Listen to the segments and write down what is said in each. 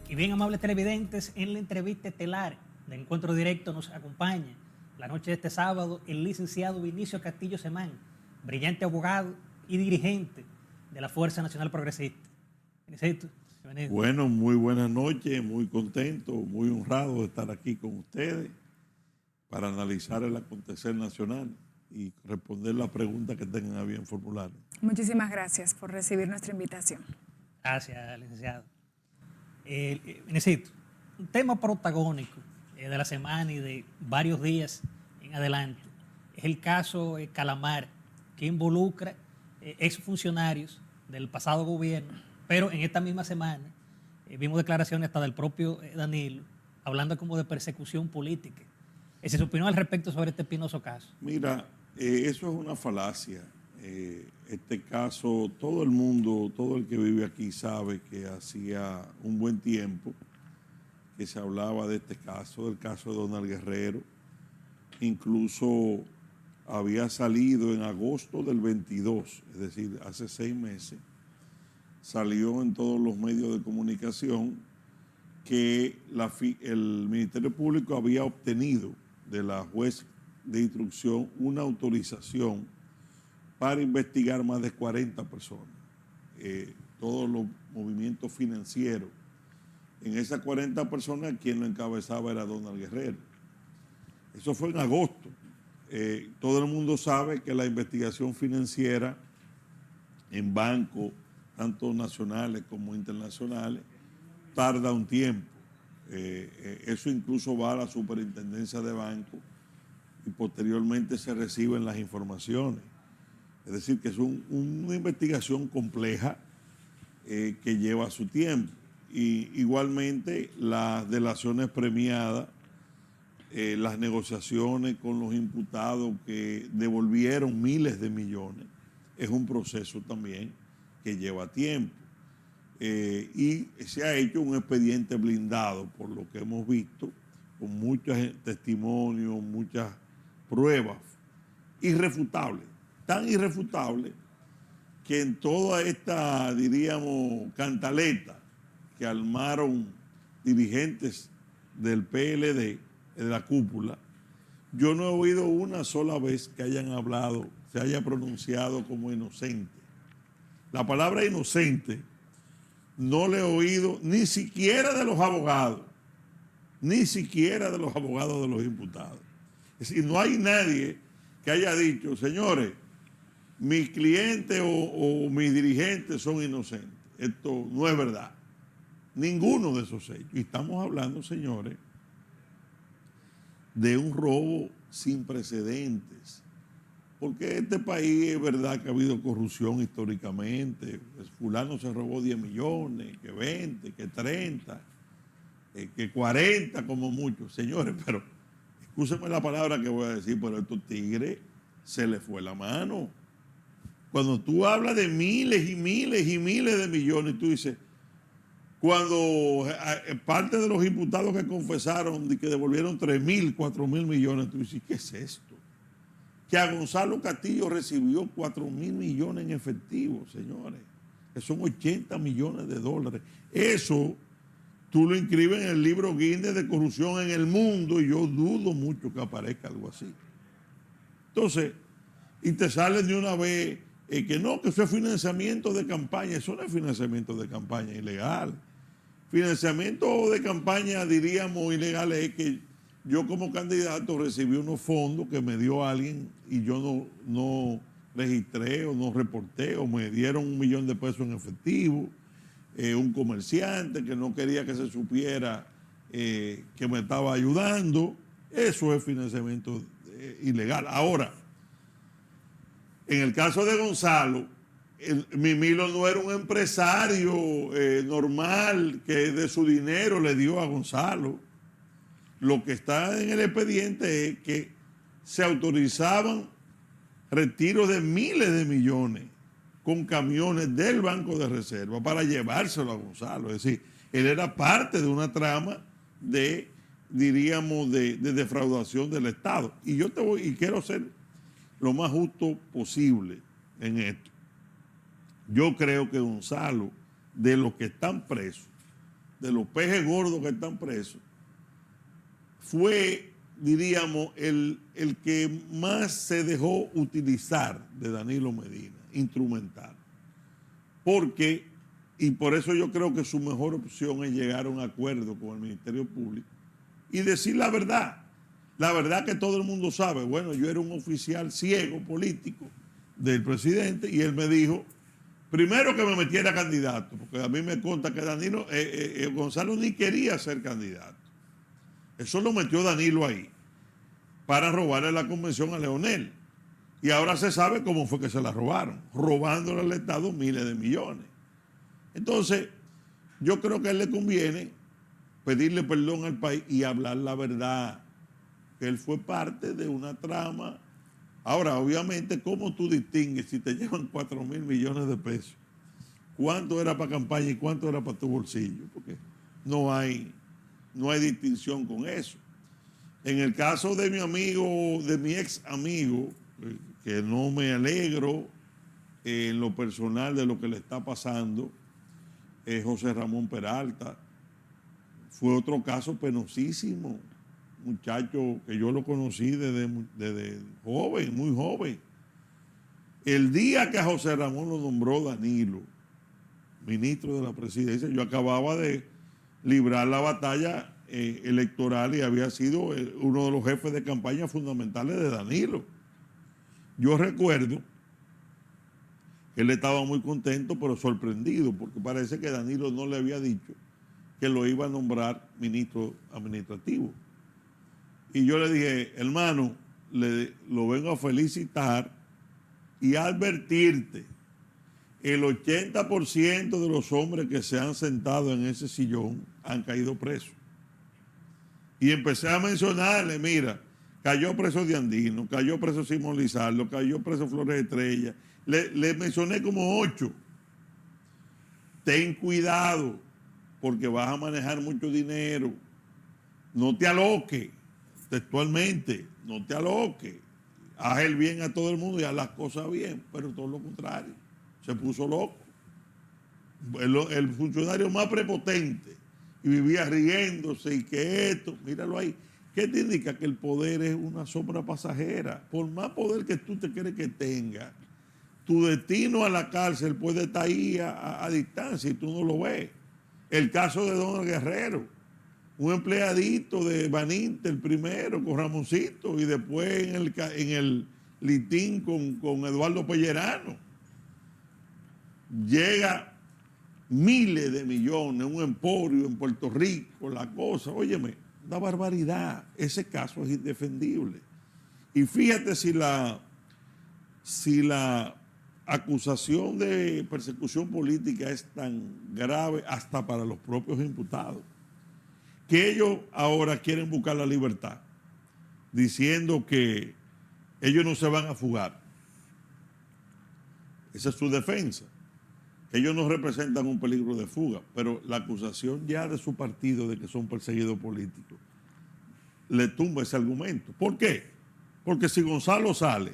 Y bien, amables televidentes, en la entrevista estelar de Encuentro Directo nos acompaña la noche de este sábado el licenciado Vinicio Castillo Semán, brillante abogado y dirigente de la Fuerza Nacional Progresista. Vinicio, bienvenido. Bueno, muy buenas noches, muy contento, muy honrado de estar aquí con ustedes para analizar el acontecer nacional y responder las preguntas que tengan a bien formular. Muchísimas gracias por recibir nuestra invitación. Gracias, licenciado. Vinicio, un tema protagónico de la semana y de varios días en adelante es el caso Calamar, que involucra exfuncionarios del pasado gobierno, pero en esta misma semana vimos declaraciones hasta del propio Danilo hablando como de persecución política. ¿Esa es su opinión al respecto sobre este espinoso caso? Mira, eso es una falacia. Este caso, todo el mundo, todo el que vive aquí sabe que hacía un buen tiempo que se hablaba de este caso, del caso de Donald Guerrero. Incluso había salido en agosto del 22, es decir, hace 6 meses, salió en todos los medios de comunicación que el Ministerio Público había obtenido de la juez de instrucción una autorización para investigar más de 40 personas, todos los movimientos financieros. En esas 40 personas, quien lo encabezaba era Donald Guerrero. Eso fue en agosto. Todo el mundo sabe que la investigación financiera en bancos, tanto nacionales como internacionales, tarda un tiempo. Eso incluso va a la superintendencia de bancos y posteriormente se reciben las informaciones. Es decir, que es una investigación compleja que lleva su tiempo. Y igualmente las delaciones premiadas, las negociaciones con los imputados que devolvieron miles de millones, es un proceso también que lleva tiempo. Y se ha hecho un expediente blindado, por lo que hemos visto, con muchos testimonios, muchas pruebas irrefutables, tan irrefutables que en toda esta, diríamos, cantaleta que armaron dirigentes del PLD, de la cúpula, yo no he oído una sola vez que hayan hablado, se haya pronunciado como inocente. La palabra inocente no le he oído ni siquiera de los abogados, ni siquiera de los abogados de los imputados. Es decir, no hay nadie que haya dicho, señores, mis clientes o mis dirigentes son inocentes. Esto no es verdad. Ninguno de esos hechos. Y estamos hablando, señores, de un robo sin precedentes. Porque este país es verdad que ha habido corrupción históricamente. Pues fulano se robó 10 millones, que 20, que 30, que 40 como mucho. Señores, pero escúcheme la palabra que voy a decir, pero a estos tigres se les fue la mano. Cuando tú hablas de miles y miles y miles de millones, tú dices, cuando parte de los imputados que confesaron de que devolvieron 3.000, 4.000 millones, tú dices, ¿qué es esto? Que a Gonzalo Castillo recibió 4.000 millones en efectivo, señores, que son 80 millones de dólares. Eso tú lo inscribes en el libro Guinness de corrupción en el mundo y yo dudo mucho que aparezca algo así. Entonces, y te salen de una vez que no, que eso es financiamiento de campaña. Eso no es financiamiento de campaña ilegal. Financiamiento de campaña, diríamos, ilegal es que yo como candidato recibí unos fondos que me dio alguien y yo no registré o no reporté, o me dieron 1 millón de pesos en efectivo, un comerciante que no quería que se supiera que me estaba ayudando. Eso es financiamiento ilegal. Ahora, en el caso de Gonzalo, Mimilo no era un empresario normal que de su dinero le dio a Gonzalo. Lo que está en el expediente es que se autorizaban retiros de miles de millones con camiones del Banco de Reserva para llevárselo a Gonzalo. Es decir, él era parte de una trama de, diríamos, de defraudación del Estado. Y yo quiero ser lo más justo posible en esto. Yo creo que Gonzalo, de los que están presos, de los pejes gordos que están presos, fue, diríamos, el que más se dejó utilizar de Danilo Medina, instrumental. Porque, y por eso yo creo que su mejor opción es llegar a un acuerdo con el Ministerio Público y decir la verdad que todo el mundo sabe. Bueno, yo era un oficial ciego político del presidente y él me dijo, primero que me metiera candidato, porque a mí me consta que Gonzalo ni quería ser candidato. Eso lo metió Danilo ahí para robarle la convención a Leonel. Y ahora se sabe cómo fue que se la robaron, robándole al Estado miles de millones. Entonces, yo creo que a él le conviene pedirle perdón al país y hablar la verdad, que él fue parte de una trama. Ahora, obviamente, ¿cómo tú distingues si te llevan 4.000 millones de pesos? ¿Cuánto era para campaña y cuánto era para tu bolsillo? Porque no hay distinción con eso. En el caso de mi amigo, de mi ex amigo, que no me alegro en lo personal de lo que le está pasando, José Ramón Peralta, fue otro caso penosísimo. Muchacho que yo lo conocí desde joven, muy joven. El día que a José Ramón lo nombró Danilo, ministro de la presidencia, yo acababa de librar la batalla electoral y había sido uno de los jefes de campaña fundamentales de Danilo. Yo recuerdo que él estaba muy contento, pero sorprendido, porque parece que Danilo no le había dicho que lo iba a nombrar ministro administrativo. Y yo le dije, hermano, lo vengo a felicitar y a advertirte, el 80% de los hombres que se han sentado en ese sillón han caído presos. Y empecé a mencionarle, mira, cayó preso de Andino, cayó preso Simón Lizardo, cayó preso Flores Estrella. Le mencioné como 8. Ten cuidado, porque vas a manejar mucho dinero. No te aloques, textualmente, no te aloques. Haz el bien a todo el mundo y haz las cosas bien, pero todo lo contrario. Se puso loco. El funcionario más prepotente y vivía riéndose y que esto, míralo ahí. ¿Qué te indica? Que el poder es una sombra pasajera. Por más poder que tú te crees que tenga, tu destino a la cárcel puede estar ahí a distancia y tú no lo ves. El caso de Donald Guerrero, un empleadito de Baninter primero con Ramoncito y después en el litín con Eduardo Pellerano. Llega miles de millones, un emporio en Puerto Rico, la cosa, óyeme, una barbaridad. Ese caso es indefendible. Y fíjate si la acusación de persecución política es tan grave hasta para los propios imputados, que ellos ahora quieren buscar la libertad, diciendo que ellos no se van a fugar. Esa es su defensa. Ellos no representan un peligro de fuga, pero la acusación ya de su partido de que son perseguidos políticos le tumba ese argumento. ¿Por qué? Porque si Gonzalo sale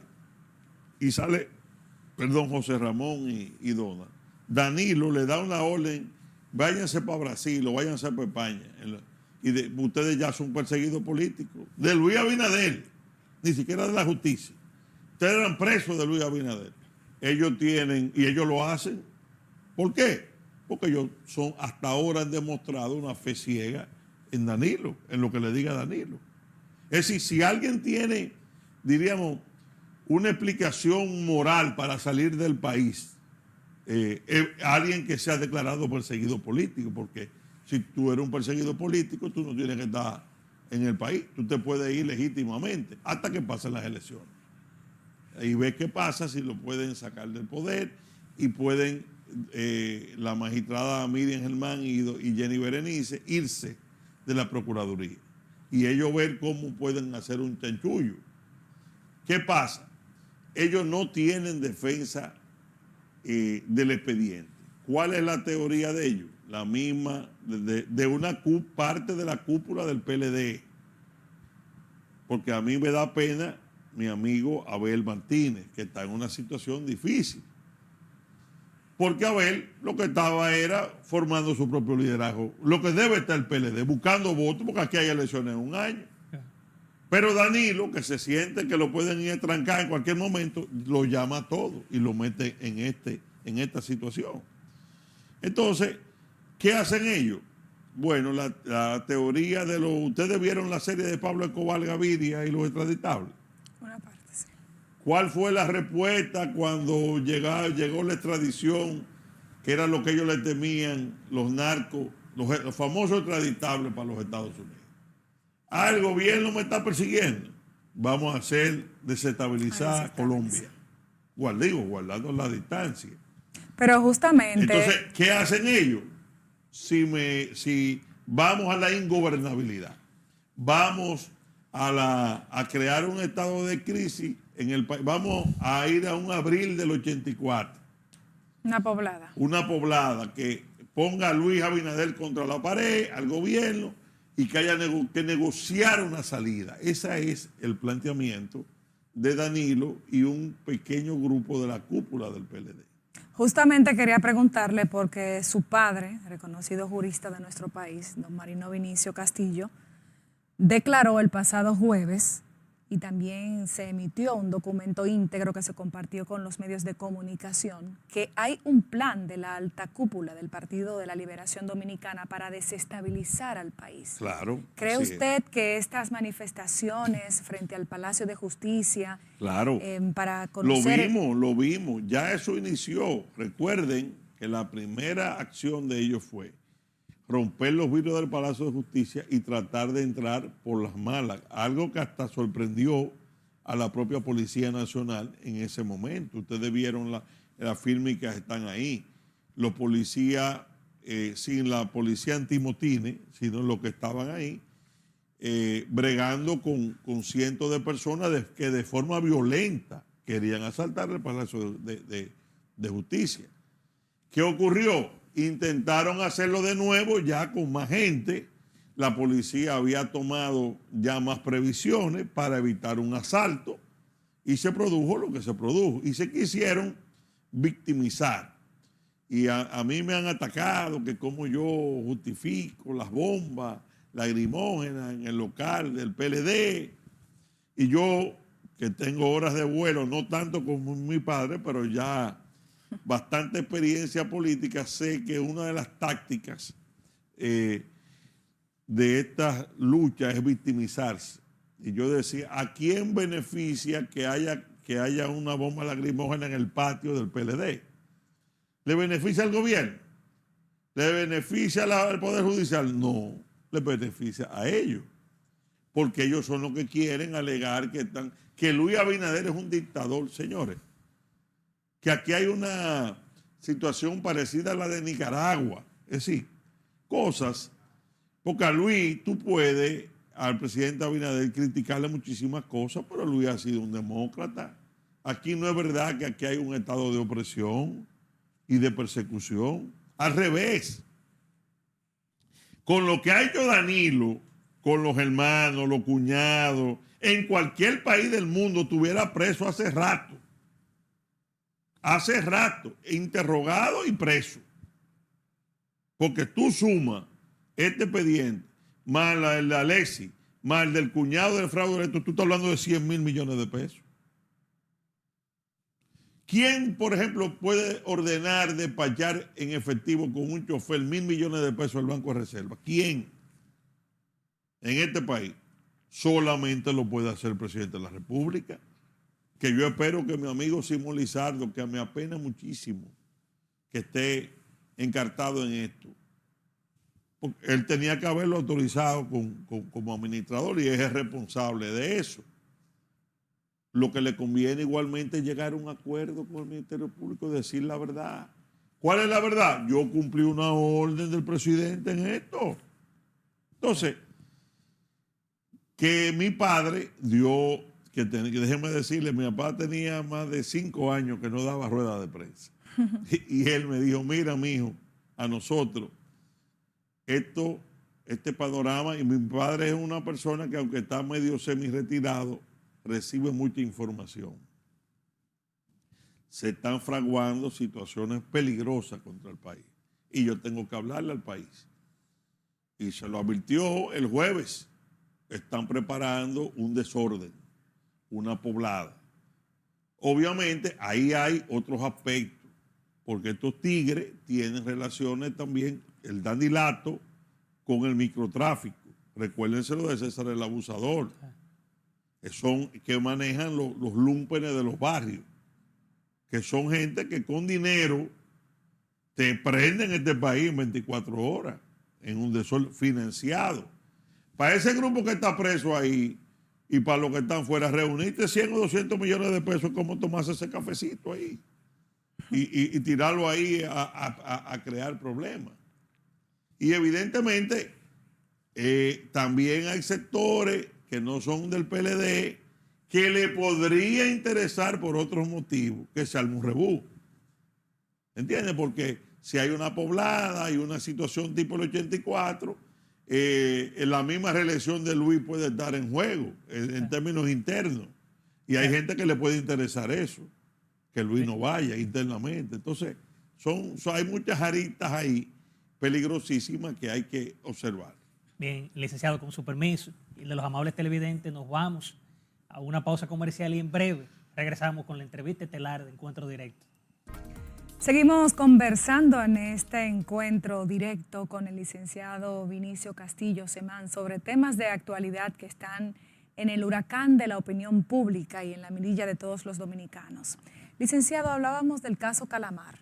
José Ramón y Dona, Danilo le da una orden, váyanse para Brasil o váyanse para España, ustedes ya son perseguidos políticos. De Luis Abinader, ni siquiera de la justicia. Ustedes eran presos de Luis Abinader. Ellos tienen, y ellos lo hacen. ¿Por qué? Porque ellos hasta ahora han demostrado una fe ciega en Danilo, en lo que le diga Danilo. Es decir, si alguien tiene, diríamos, una explicación moral para salir del país, alguien que sea declarado perseguido político, porque si tú eres un perseguido político, tú no tienes que estar en el país, tú te puedes ir legítimamente hasta que pasen las elecciones. Ahí ves qué pasa, si lo pueden sacar del poder y pueden la magistrada Miriam Germán y Jenny Berenice irse de la Procuraduría y ellos ver cómo pueden hacer un chanchullo. ¿Qué pasa? Ellos no tienen defensa del expediente. ¿Cuál es la teoría de ellos? La misma de una parte de la cúpula del PLD. Porque a mí me da pena mi amigo Abel Martínez, que está en una situación difícil. porque Abel lo que estaba era formando su propio liderazgo. Lo que debe estar el PLD, buscando votos, porque aquí hay elecciones en un año. Pero Danilo, que se siente que lo pueden ir a trancar en cualquier momento, lo llama a todo y lo mete en esta situación. Entonces, ¿qué hacen ellos? Bueno, la teoría de ustedes vieron la serie de Pablo Escobar Gaviria y los extraditables. Una parte, sí. ¿Cuál fue la respuesta cuando llegó la extradición, que era lo que ellos le temían, los narcos, los famosos extraditables para los Estados Unidos? El gobierno me está persiguiendo. Vamos a hacer desestabilizar Colombia. Guardando la distancia. Pero justamente... Entonces, ¿qué hacen ellos? Si vamos a la ingobernabilidad, vamos a crear un estado de crisis en el país, vamos a ir a un abril del 84. Una poblada. Una poblada que ponga a Luis Abinader contra la pared, al gobierno, y que haya que negociar una salida. Ese es el planteamiento de Danilo y un pequeño grupo de la cúpula del PLD. Justamente quería preguntarle porque su padre, reconocido jurista de nuestro país, don Marino Vinicio Castillo, declaró el pasado jueves y también se emitió un documento íntegro que se compartió con los medios de comunicación, que hay un plan de la alta cúpula del Partido de la Liberación Dominicana para desestabilizar al país. Claro. ¿Cree usted que estas manifestaciones frente al Palacio de Justicia, claro, para conocer... Lo vimos, ya eso inició. Recuerden que la primera acción de ellos fue romper los vidrios del Palacio de Justicia y tratar de entrar por las malas, algo que hasta sorprendió a la propia Policía Nacional en ese momento. Ustedes vieron las fílmicas, están ahí. Los policías, sin la policía antimotines, sino los que estaban ahí, bregando con cientos de personas que de forma violenta querían asaltar el Palacio de Justicia. ¿Qué ocurrió? Intentaron hacerlo de nuevo ya con más gente. La policía había tomado ya más previsiones para evitar un asalto y se produjo lo que se produjo. Y se quisieron victimizar. Y a mí me han atacado que como yo justifico las bombas lacrimógenas en el local del PLD. Y yo, que tengo horas de vuelo, no tanto como mi padre, pero ya bastante experiencia política, sé que una de las tácticas de estas luchas es victimizarse. Y yo decía, ¿a quién beneficia que haya una bomba lacrimógena en el patio del PLD? ¿Le beneficia al gobierno? ¿Le beneficia al Poder Judicial? No, le beneficia a ellos. Porque ellos son los que quieren alegar que Luis Abinader es un dictador, señores. Que aquí hay una situación parecida a la de Nicaragua. Es decir, cosas, porque a Luis tú puedes, al presidente Abinader, criticarle muchísimas cosas, pero Luis ha sido un demócrata. Aquí no es verdad que aquí hay un estado de opresión y de persecución. Al revés. Con lo que ha hecho Danilo, con los hermanos, los cuñados, en cualquier país del mundo estuviera preso hace rato. Hace rato, interrogado y preso. Porque tú sumas este expediente, más el de Alexis, más el del cuñado del fraude, tú estás hablando de 100 millones de pesos. ¿Quién, por ejemplo, puede ordenar despachar en efectivo con un chofer 1.000 millones de pesos al Banco de Reserva? ¿Quién? En este país. Solamente lo puede hacer el presidente de la República. Que yo espero que mi amigo Simón Lizardo, que me apena muchísimo que esté encartado en esto, porque él tenía que haberlo autorizado como administrador y es el responsable de eso. Lo que le conviene igualmente es llegar a un acuerdo con el Ministerio Público y decir la verdad. ¿Cuál es la verdad? Yo cumplí una orden del presidente en esto. Entonces, que mi padre dio... que déjeme decirle, mi papá tenía más de 5 años que no daba rueda de prensa. Y él me dijo, mira, mijo, a nosotros, este panorama, y mi padre es una persona que aunque está medio semi-retirado, recibe mucha información. se están fraguando situaciones peligrosas contra el país. Y yo tengo que hablarle al país. Y se lo advirtió el jueves. Están preparando un desorden, una poblada. Obviamente, ahí hay otros aspectos, porque estos tigres tienen relaciones también, el dandilato, con el microtráfico. Recuérdenselo de César el Abusador. Son que manejan los lúmpenes de los barrios, que son gente que con dinero te prenden este país en 24 horas, en un desorden financiado. Para ese grupo que está preso ahí y para los que están fuera, reunirte 100 o 200 millones de pesos, como tomarse ese cafecito ahí y tirarlo ahí a crear problemas. Y evidentemente también hay sectores que no son del PLD que le podría interesar por otros motivos que se arme un rebú. ¿Entiendes? Porque si hay una poblada, hay una situación tipo el 84, la misma reelección de Luis puede estar en juego en términos internos. Y hay gente que le puede interesar eso, que Luis no vaya internamente. Entonces, hay muchas aristas ahí peligrosísimas que hay que observar. Bien, licenciado, con su permiso y de los amables televidentes, nos vamos a una pausa comercial y en breve regresamos con la entrevista estelar de Encuentro Directo. Seguimos conversando en este encuentro directo con el licenciado Vinicio Castillo Semán sobre temas de actualidad que están en el huracán de la opinión pública y en la mirilla de todos los dominicanos. Licenciado, hablábamos del caso Calamar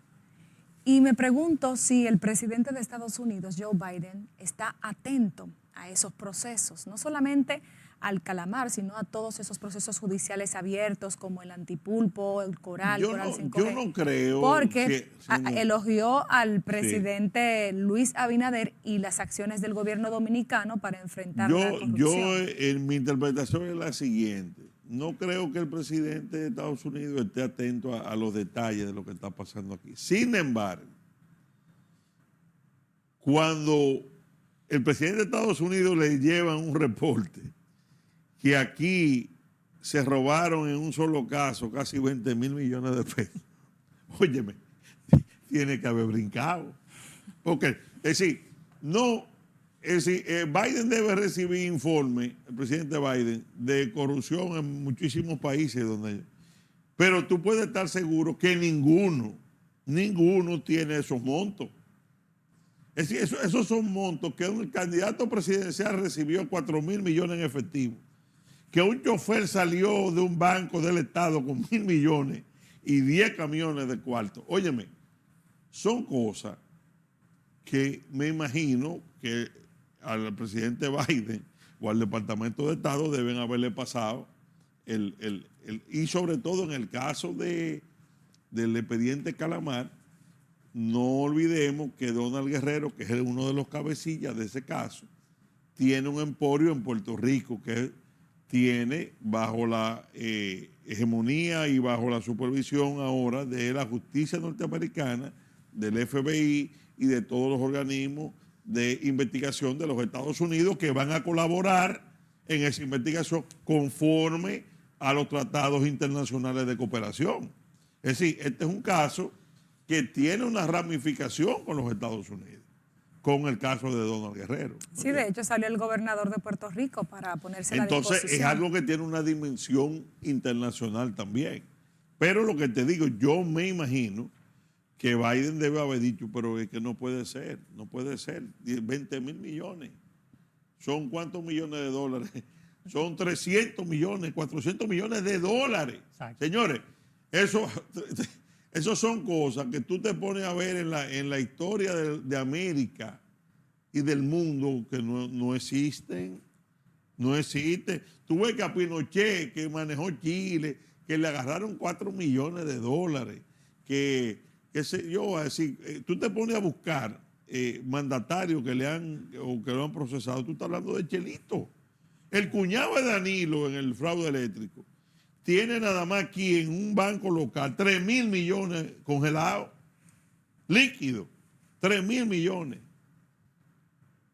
y me pregunto si el presidente de Estados Unidos, Joe Biden, está atento a esos procesos, no solamente al Calamar, sino a todos esos procesos judiciales abiertos como el Antipulpo, el Coral 5G. Yo no creo porque elogió al presidente Luis Abinader y las acciones del gobierno dominicano para enfrentar la corrupción. Mi interpretación es la siguiente. No creo que el presidente de Estados Unidos esté atento a los detalles de lo que está pasando aquí. Sin embargo, cuando el presidente de Estados Unidos le lleva un reporte que aquí se robaron en un solo caso casi 20 mil millones de pesos, óyeme, tiene que haber brincado. Porque, Biden debe recibir informe, el presidente Biden, de corrupción en muchísimos países pero tú puedes estar seguro que ninguno tiene esos montos. Es decir, esos son montos que un candidato presidencial recibió 4 mil millones en efectivo, que un chofer salió de un banco del Estado con 1.000 millones y 10 camiones de cuarto. Óyeme, son cosas que me imagino que al presidente Biden o al Departamento de Estado deben haberle pasado y sobre todo en el caso del expediente Calamar, no olvidemos que Donald Guerrero, que es uno de los cabecillas de ese caso, tiene un emporio en Puerto Rico que tiene bajo la hegemonía y bajo la supervisión ahora de la justicia norteamericana, del FBI y de todos los organismos de investigación de los Estados Unidos que van a colaborar en esa investigación conforme a los tratados internacionales de cooperación. Es decir, este es un caso que tiene una ramificación con los Estados Unidos, con el caso de Donald Guerrero. Sí, de hecho salió el gobernador de Puerto Rico para ponerse a la disposición. Entonces es algo que tiene una dimensión internacional también. Pero lo que te digo, yo me imagino que Biden debe haber dicho, pero es que no puede ser, 20 mil millones. ¿Son cuántos millones de dólares? Son 300 millones, 400 millones de dólares. Exacto. Señores, eso son cosas que tú te pones a ver en la historia de América y del mundo que no existen. No existen. Tú ves que a Pinochet, que manejó Chile, que le agarraron 4 millones de dólares, que sé yo, así, tú te pones a buscar mandatarios que lo han procesado. Tú estás hablando de Chelito. El cuñado de Danilo en el fraude eléctrico tiene nada más aquí en un banco local 3 mil millones congelados, líquidos, 3 mil millones.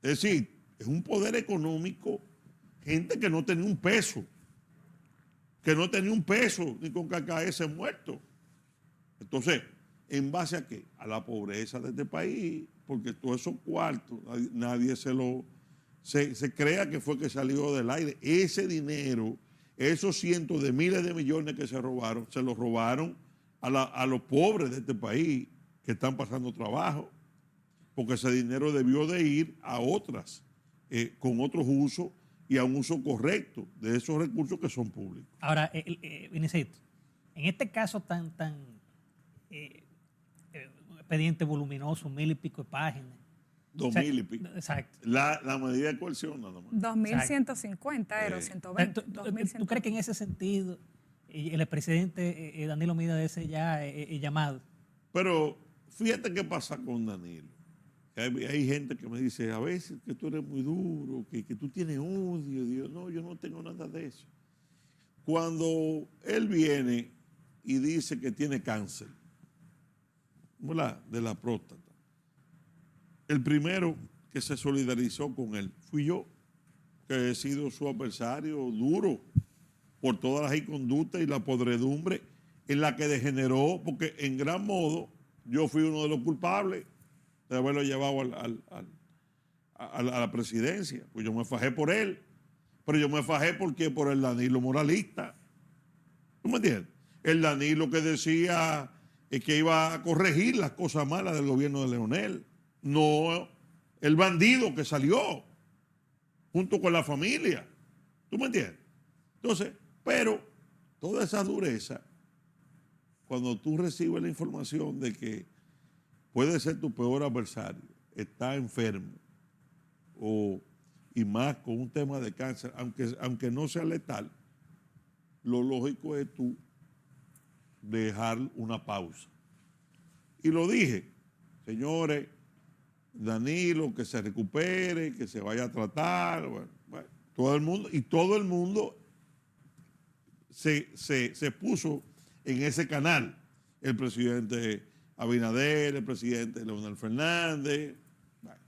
Es decir, es un poder económico, gente que no tenía un peso, ni con KKS muerto. Entonces, ¿en base a qué? A la pobreza de este país, porque todos esos cuartos, nadie se crea que fue que salió del aire. Ese dinero, esos cientos de miles de millones que se los robaron a los pobres de este país que están pasando trabajo, porque ese dinero debió de ir a otras, con otros usos y a un uso correcto de esos recursos que son públicos. Ahora, Vinicito, en este caso un expediente voluminoso, 1000 y pico de páginas. 2000 y pico. Exacto. La medida de coerción nada más. 2150 era, 120. ¿Tú crees que en ese sentido el expresidente Danilo Medina de ese ya llamado? Pero fíjate qué pasa con Danilo. Hay gente que me dice, a veces que tú eres muy duro, que tú tienes odio. Dios, no, yo no tengo nada de eso. Cuando él viene y dice que tiene cáncer, ¿verdad?, de la próstata, el primero que se solidarizó con él fui yo, que he sido su adversario duro por todas las inconductas y la podredumbre en la que degeneró, porque en gran modo yo fui uno de los culpables de haberlo llevado a la presidencia. Pues yo me fajé por él, pero yo me fajé por el Danilo moralista. ¿Tú me entiendes? El Danilo que decía que iba a corregir las cosas malas del gobierno de Leonel, no el bandido que salió junto con la familia. ¿Tú me entiendes? Entonces, pero toda esa dureza, cuando tú recibes la información de que puede ser tu peor adversario, está enfermo, y más con un tema de cáncer, aunque no sea letal, lo lógico es tú dejar una pausa. Y lo dije, señores, Danilo, que se recupere, que se vaya a tratar, bueno, todo el mundo se puso en ese canal. El presidente Abinader, el presidente Leonel Fernández. Bueno.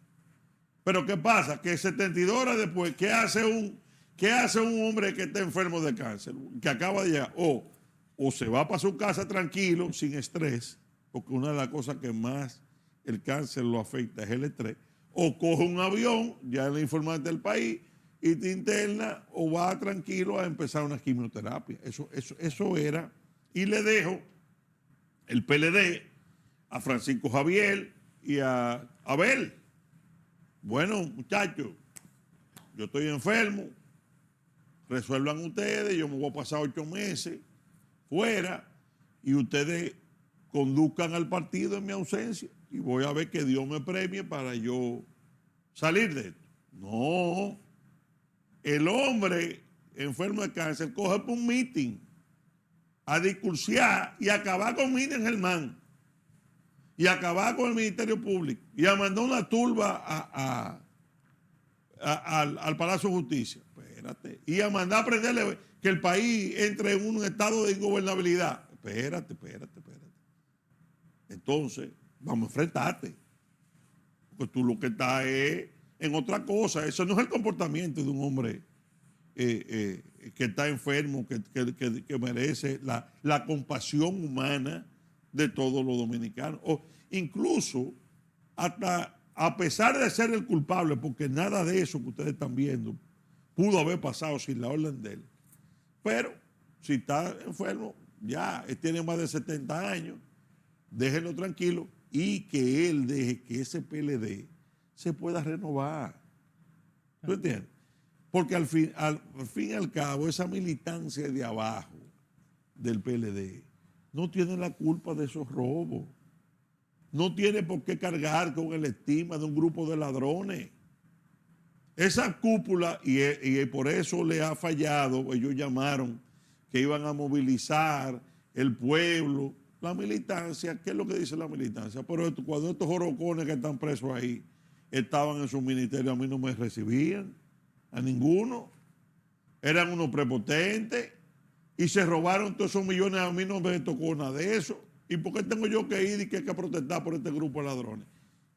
Pero ¿qué pasa? Que 72 horas después, ¿qué hace un hombre que está enfermo de cáncer, que acaba de llegar? O se va para su casa tranquilo, sin estrés, porque una de las cosas que más el cáncer lo afecta es el estrés, o coge un avión, ya es la informante del país, y te interna, o va tranquilo a empezar una quimioterapia. Eso era. Y le dejo el PLD a Francisco Javier y a Abel. Bueno, muchachos, yo estoy enfermo, resuelvan ustedes, yo me voy a pasar 8 meses fuera y ustedes conduzcan al partido en mi ausencia y voy a ver que Dios me premie para yo salir de esto. No, el hombre enfermo de cáncer coge por un meeting a discursiar y acabar con Miriam Germán y acabar con el Ministerio Público y a mandar una turba al Palacio de Justicia. Espérate. Y a mandar a prenderle que el país entre en un estado de ingobernabilidad. Espérate. Entonces, vamos a enfrentarte. Pues tú lo que estás es en otra cosa. Eso no es el comportamiento de un hombre que está enfermo, que merece la compasión humana de todos los dominicanos. O incluso, hasta a pesar de ser el culpable, porque nada de eso que ustedes están viendo pudo haber pasado sin la orden de él. Pero si está enfermo, ya, él tiene más de 70 años, déjenlo tranquilo y que él deje que ese PLD se pueda renovar. ¿Tú entiendes? Porque al fin y al cabo, esa militancia de abajo del PLD no tiene la culpa de esos robos. No tiene por qué cargar con el estigma de un grupo de ladrones. Esa cúpula, y por eso le ha fallado, ellos llamaron que iban a movilizar el pueblo, la militancia. ¿Qué es lo que dice la militancia? Pero cuando estos jorocones que están presos ahí estaban en su ministerio, a mí no me recibían, a ninguno. Eran unos prepotentes y se robaron todos esos millones. A mí no me tocó nada de eso. ¿Y por qué tengo yo que ir y que hay que protestar por este grupo de ladrones?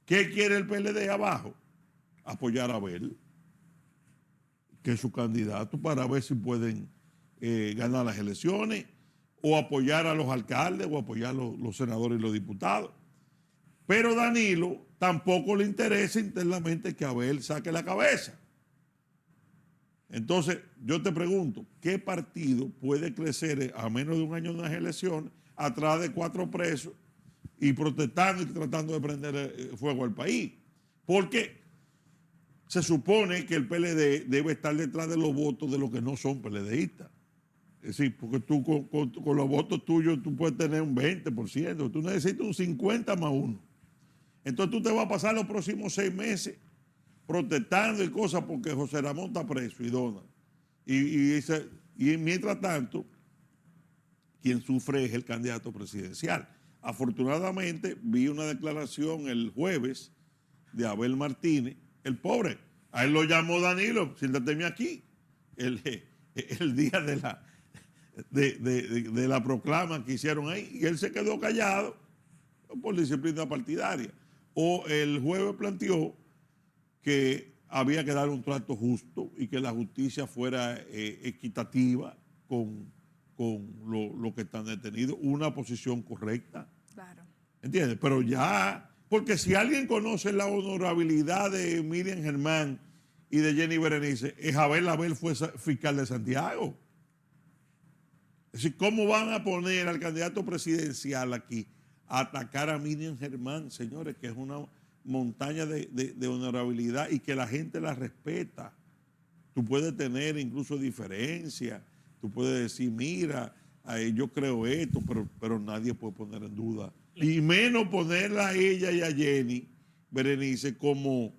¿Qué quiere el PLD abajo? Apoyar a Abel, que es su candidato, para ver si pueden ganar las elecciones o apoyar a los alcaldes o apoyar a los senadores y los diputados. Pero Danilo tampoco le interesa internamente que Abel saque la cabeza. Entonces, yo te pregunto, ¿qué partido puede crecer a menos de un año de unas elecciones atrás de 4 presos y protestando y tratando de prender fuego al país? Porque se supone que el PLD debe estar detrás de los votos de los que no son PLDistas. Es decir, porque tú con los votos tuyos tú puedes tener un 20%, tú necesitas un 50 más 1. Entonces tú te vas a pasar los próximos 6 meses protestando y cosas porque José Ramón está preso y Donald. Y mientras tanto, quien sufre es el candidato presidencial. Afortunadamente, vi una declaración el jueves de Abel Martínez, el pobre. A él lo llamó Danilo, siéntate aquí, el día de la proclama que hicieron ahí, y él se quedó callado por disciplina partidaria. O el jueves planteó que había que dar un trato justo y que la justicia fuera equitativa con lo que están detenidos, una posición correcta. Claro. ¿Entiendes? Pero ya, porque si alguien conoce la honorabilidad de Miriam Germán y de Jenny Berenice, es Abel fue fiscal de Santiago. Es decir, ¿cómo van a poner al candidato presidencial aquí a atacar a Miriam Germán, señores, que es una montaña de honorabilidad y que la gente la respeta? Tú puedes tener incluso diferencias, tú puedes decir, mira, yo creo esto, pero nadie puede poner en duda. Y menos ponerla a ella y a Jenny Berenice como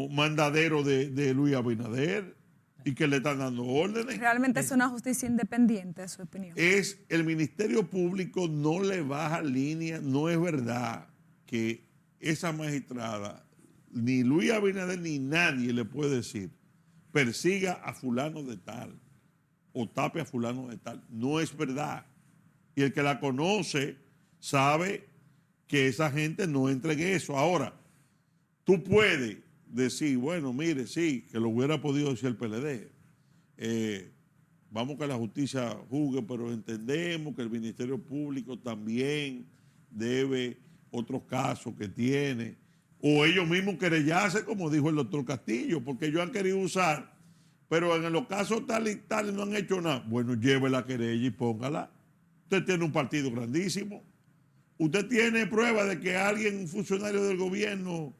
mandadero de Luis Abinader y que le están dando órdenes. Realmente es una justicia independiente, es su opinión. El Ministerio Público no le baja línea, no es verdad que esa magistrada, ni Luis Abinader ni nadie le puede decir, persiga a fulano de tal o tape a fulano de tal. No es verdad. Y el que la conoce sabe que esa gente no entregue eso. Ahora, tú puedes decir, bueno, mire, sí, que lo hubiera podido decir el PLD. Vamos que la justicia juzgue, pero entendemos que el Ministerio Público también debe otros casos que tiene. O ellos mismos querellarse, como dijo el doctor Castillo, porque ellos han querido usar, pero en los casos tal y tal no han hecho nada. Bueno, lleve la querella y póngala. Usted tiene un partido grandísimo. Usted tiene prueba de que alguien, un funcionario del gobierno,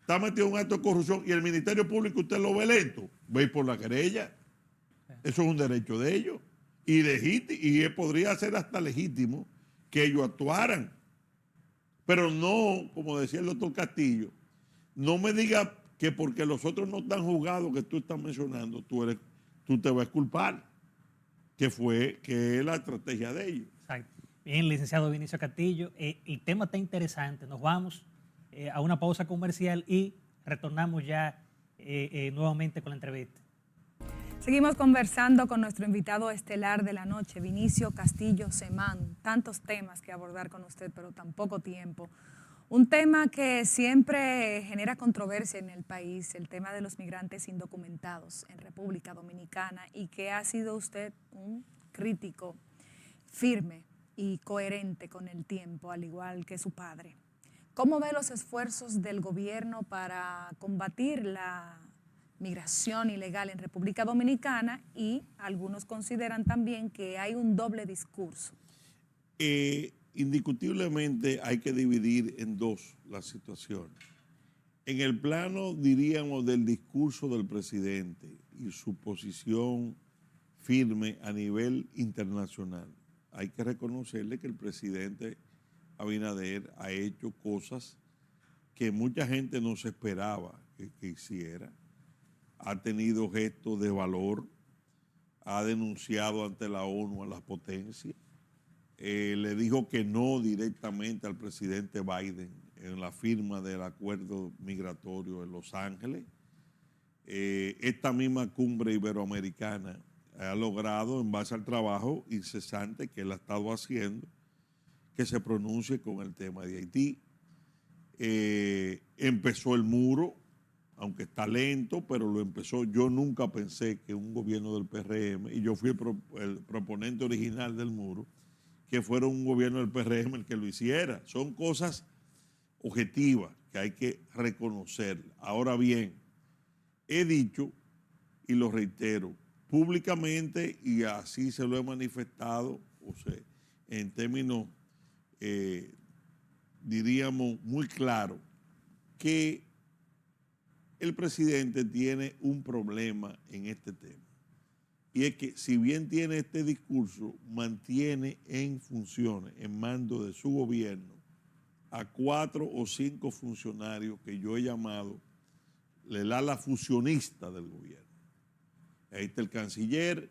está metido en un acto de corrupción y el Ministerio Público usted lo ve lento. Ve por la querella. Eso es un derecho de ellos. Y podría ser hasta legítimo que ellos actuaran. Pero no, como decía el doctor Castillo, no me diga que porque los otros no están juzgados que tú estás mencionando, tú te vas a culpar, que es la estrategia de ellos. Exacto. Bien, licenciado Vinicio Castillo, el tema está interesante. Nos vamos a una pausa comercial y retornamos ya nuevamente con la entrevista. Seguimos conversando con nuestro invitado estelar de la noche, Vinicio Castillo Semán. Tantos temas que abordar con usted, pero tan poco tiempo. Un tema que siempre genera controversia en el país, el tema de los migrantes indocumentados en República Dominicana, y que ha sido usted un crítico firme y coherente con el tiempo, al igual que su padre. ¿Cómo ve los esfuerzos del gobierno para combatir la migración ilegal en República Dominicana? Y algunos consideran también que hay un doble discurso. Indiscutiblemente hay que dividir en dos las situaciones. En el plano, diríamos, del discurso del presidente y su posición firme a nivel internacional, hay que reconocerle que el presidente Abinader ha hecho cosas que mucha gente no se esperaba que hiciera. Ha tenido gestos de valor, ha denunciado ante la ONU a las potencias, le dijo que no directamente al presidente Biden en la firma del acuerdo migratorio en Los Ángeles. Esta misma cumbre iberoamericana ha logrado, en base al trabajo incesante que él ha estado haciendo, que se pronuncie con el tema de Haití. Empezó el muro aunque está lento, pero lo empezó. Yo nunca pensé que un gobierno del PRM, y yo fui el proponente original del muro, que fuera un gobierno del PRM el que lo hiciera. Son cosas objetivas que hay que reconocer. Ahora bien, he dicho, y lo reitero, públicamente, y así se lo he manifestado, o sea, en términos, diríamos, muy claros, que el presidente tiene un problema en este tema. Y es que si bien tiene este discurso, mantiene en funciones, en mando de su gobierno, a 4 o 5 funcionarios que yo he llamado el ala fusionista del gobierno. Ahí está el canciller,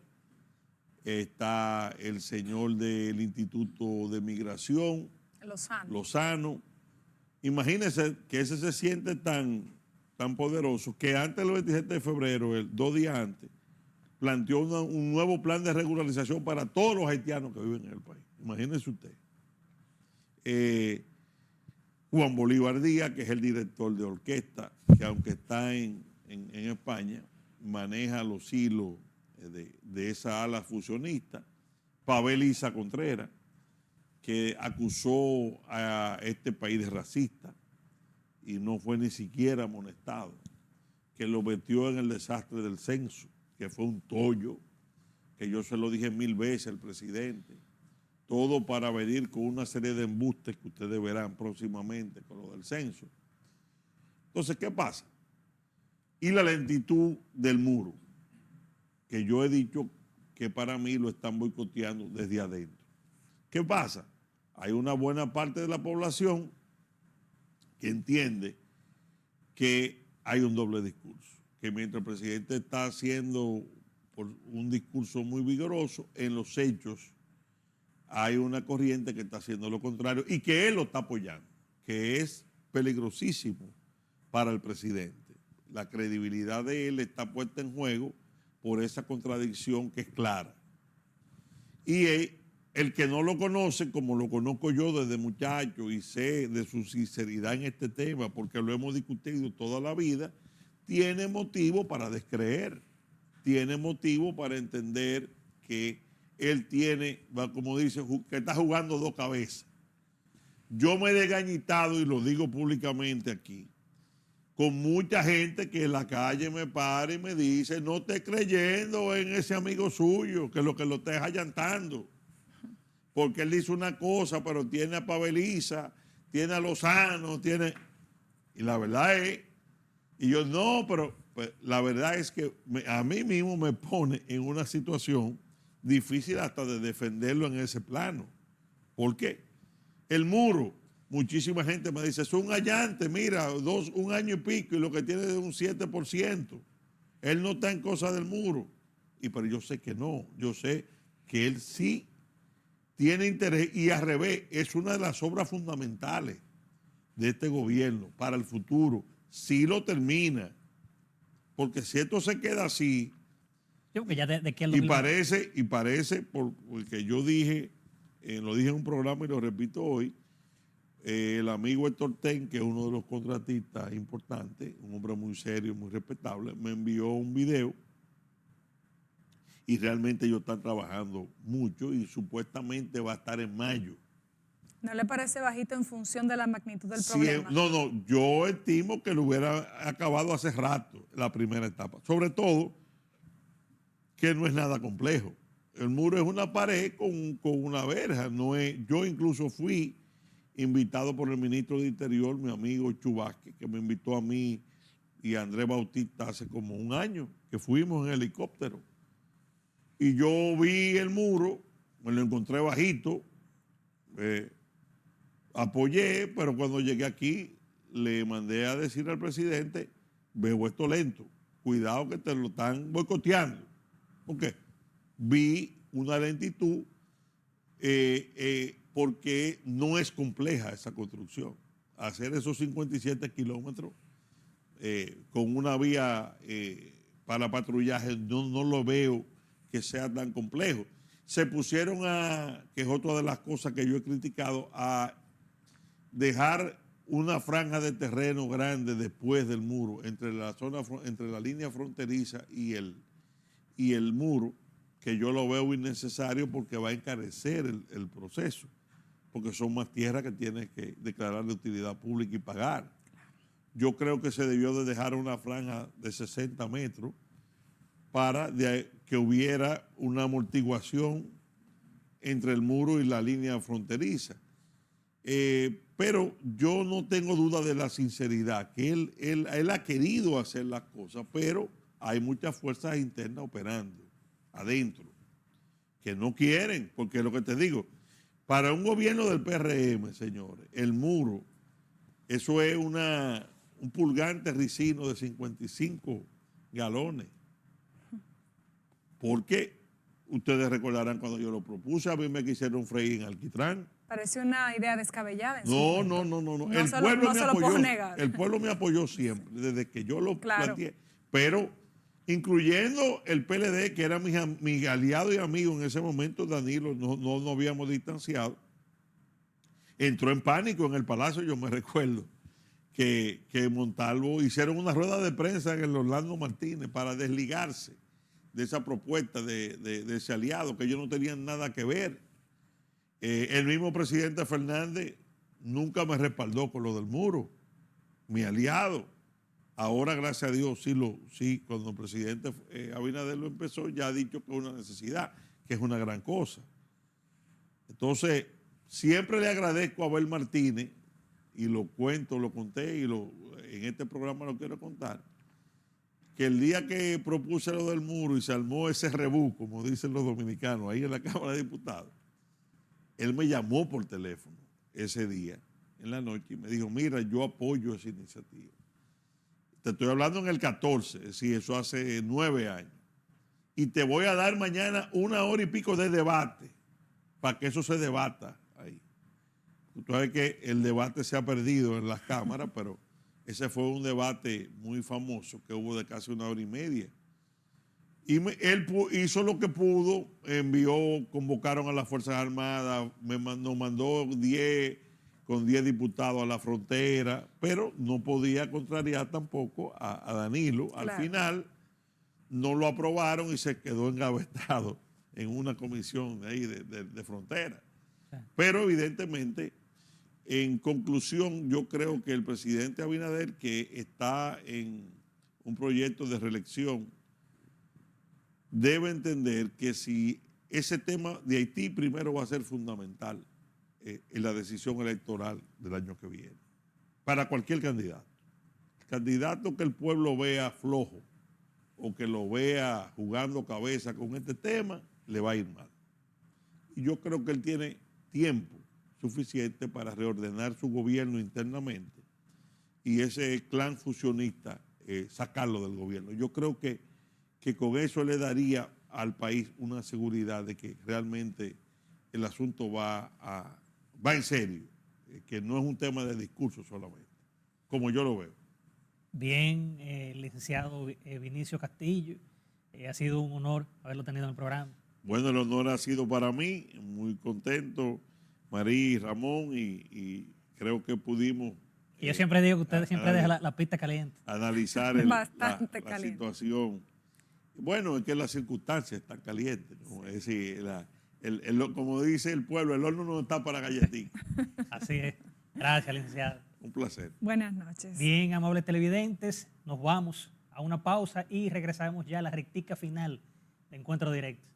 está el señor del Instituto de Migración, Lozano. Imagínense que ese se siente tan poderoso que antes del 27 de febrero, 2 días antes, planteó un nuevo plan de regularización para todos los haitianos que viven en el país. Imagínense usted. Juan Bolívar Díaz, que es el director de orquesta, que aunque está en España, maneja los hilos de esa ala fusionista. Pavel Isa Contreras, que acusó a este país de racista y no fue ni siquiera amonestado, que lo metió en el desastre del censo, que fue un tollo, que yo se lo dije 1000 veces al presidente. Todo para venir con una serie de embustes que ustedes verán próximamente con lo del censo. Entonces, ¿qué pasa? Y la lentitud del muro, que yo he dicho que para mí lo están boicoteando desde adentro. ¿Qué pasa? Hay una buena parte de la población que entiende que hay un doble discurso, que mientras el presidente está haciendo un discurso muy vigoroso, en los hechos hay una corriente que está haciendo lo contrario y que él lo está apoyando, que es peligrosísimo para el presidente. La credibilidad de él está puesta en juego por esa contradicción que es clara. Y el que no lo conoce, como lo conozco yo desde muchacho y sé de su sinceridad en este tema, porque lo hemos discutido toda la vida, tiene motivo para descreer, tiene motivo para entender que él tiene, como dice, que está jugando 2 cabezas. Yo me he desgañitado, y lo digo públicamente aquí, con mucha gente que en la calle me para y me dice, no esté creyendo en ese amigo suyo, que lo está allantando, porque él dice una cosa, pero tiene a Pavel Isa, tiene a Lozano, tiene... Y la verdad es, y yo no, pero pues, la verdad es que a mí mismo me pone en una situación difícil hasta de defenderlo en ese plano. ¿Por qué? El muro, muchísima gente me dice, es un allante, mira, 1 año y pico, y lo que tiene es un 7%. Él no está en cosa del muro. Pero yo sé que no, yo sé que él sí tiene interés, y al revés, es una de las obras fundamentales de este gobierno para el futuro, si lo termina. Porque si esto se queda así, parece, porque yo dije, lo dije en un programa y lo repito hoy, el amigo Héctor Ten, que es uno de los contratistas importantes, un hombre muy serio, muy respetable, me envió un video y realmente ellos están trabajando mucho y supuestamente va a estar en mayo. ¿No le parece bajito en función de la magnitud del problema? No, yo estimo que lo hubiera acabado hace rato, la primera etapa. Sobre todo, que no es nada complejo. El muro es una pared con una verja. Yo incluso fui invitado por el ministro de Interior, mi amigo Chubasque, que me invitó a mí y a Andrés Bautista hace como 1 año, que fuimos en helicóptero. Y yo vi el muro, me lo encontré bajito, apoyé, pero cuando llegué aquí le mandé a decir al presidente, veo esto lento, cuidado que te lo están boicoteando. Porque vi una lentitud porque no es compleja esa construcción. Hacer esos 57 kilómetros con una vía para patrullaje no lo veo que sea tan complejo. Se pusieron que es otra de las cosas que yo he criticado, a dejar una franja de terreno grande después del muro, entre la línea fronteriza y el muro, que yo lo veo innecesario porque va a encarecer el proceso, porque son más tierras que tienes que declarar de utilidad pública y pagar. Yo creo que se debió de dejar una franja de 60 metros para que hubiera una amortiguación entre el muro y la línea fronteriza. Pero yo no tengo duda de la sinceridad, que él ha querido hacer las cosas, pero hay muchas fuerzas internas operando adentro, que no quieren, porque lo que te digo, para un gobierno del PRM, señores, el muro, eso es un pulgante ricino de 55 galones. Porque ustedes recordarán cuando yo lo propuse, a mí me quisieron freír en alquitrán. Parece una idea descabellada. No. El pueblo me apoyó. Negar. El pueblo me apoyó siempre, desde que yo lo Claro. planteé. Pero incluyendo el PLD, que era mi aliado y amigo en ese momento, Danilo, no habíamos distanciado, entró en pánico en el Palacio, yo me recuerdo, que Montalvo hicieron una rueda de prensa en el Orlando Martínez para desligarse de esa propuesta de ese aliado, que ellos no tenían nada que ver. El mismo presidente Fernández nunca me respaldó con lo del muro, mi aliado. Ahora, gracias a Dios, sí, cuando el presidente Abinader lo empezó, ya ha dicho que es una necesidad, que es una gran cosa. Entonces, siempre le agradezco a Abel Martínez, y lo conté, y en este programa lo quiero contar, que el día que propuse lo del muro y se armó ese rebú, como dicen los dominicanos, ahí en la Cámara de Diputados, él me llamó por teléfono ese día, en la noche, y me dijo, mira, yo apoyo esa iniciativa. Te estoy hablando en el 14, es decir, eso hace 9 años. Y te voy a dar mañana 1 hora y pico de debate, para que eso se debata ahí. Tú sabes que el debate se ha perdido en las cámaras, pero ese fue un debate muy famoso que hubo de casi 1 hora y media. Y él hizo lo que pudo, convocaron a las Fuerzas Armadas, nos mandó 10 diputados a la frontera, pero no podía contrariar tampoco a Danilo. Claro. Al final no lo aprobaron y se quedó engavetado en una comisión ahí de frontera. Sí. Pero evidentemente, en conclusión, yo creo que el presidente Abinader, que está en un proyecto de reelección, debe entender que si ese tema de Haití primero va a ser fundamental en la decisión electoral del año que viene, para cualquier candidato. El candidato que el pueblo vea flojo o que lo vea jugando cabeza con este tema, le va a ir mal. Y yo creo que él tiene tiempo suficiente para reordenar su gobierno internamente y ese clan fusionista sacarlo del gobierno. Yo creo que con eso le daría al país una seguridad de que realmente el asunto va en serio, que no es un tema de discurso solamente, como yo lo veo. Bien, licenciado Vinicio Castillo, ha sido un honor haberlo tenido en el programa. Bueno, el honor ha sido para mí, muy contento, María y Ramón, y creo que pudimos... Y yo siempre digo que ustedes siempre dejan la pista caliente. Analizar la situación. Bueno, es que las circunstancias están calientes, ¿no? Es decir, como dice el pueblo, el horno no está para galletitas. Así es. Gracias, licenciado. Un placer. Buenas noches. Bien, amables televidentes, nos vamos a una pausa y regresamos ya a la rectica final de Encuentro Directo.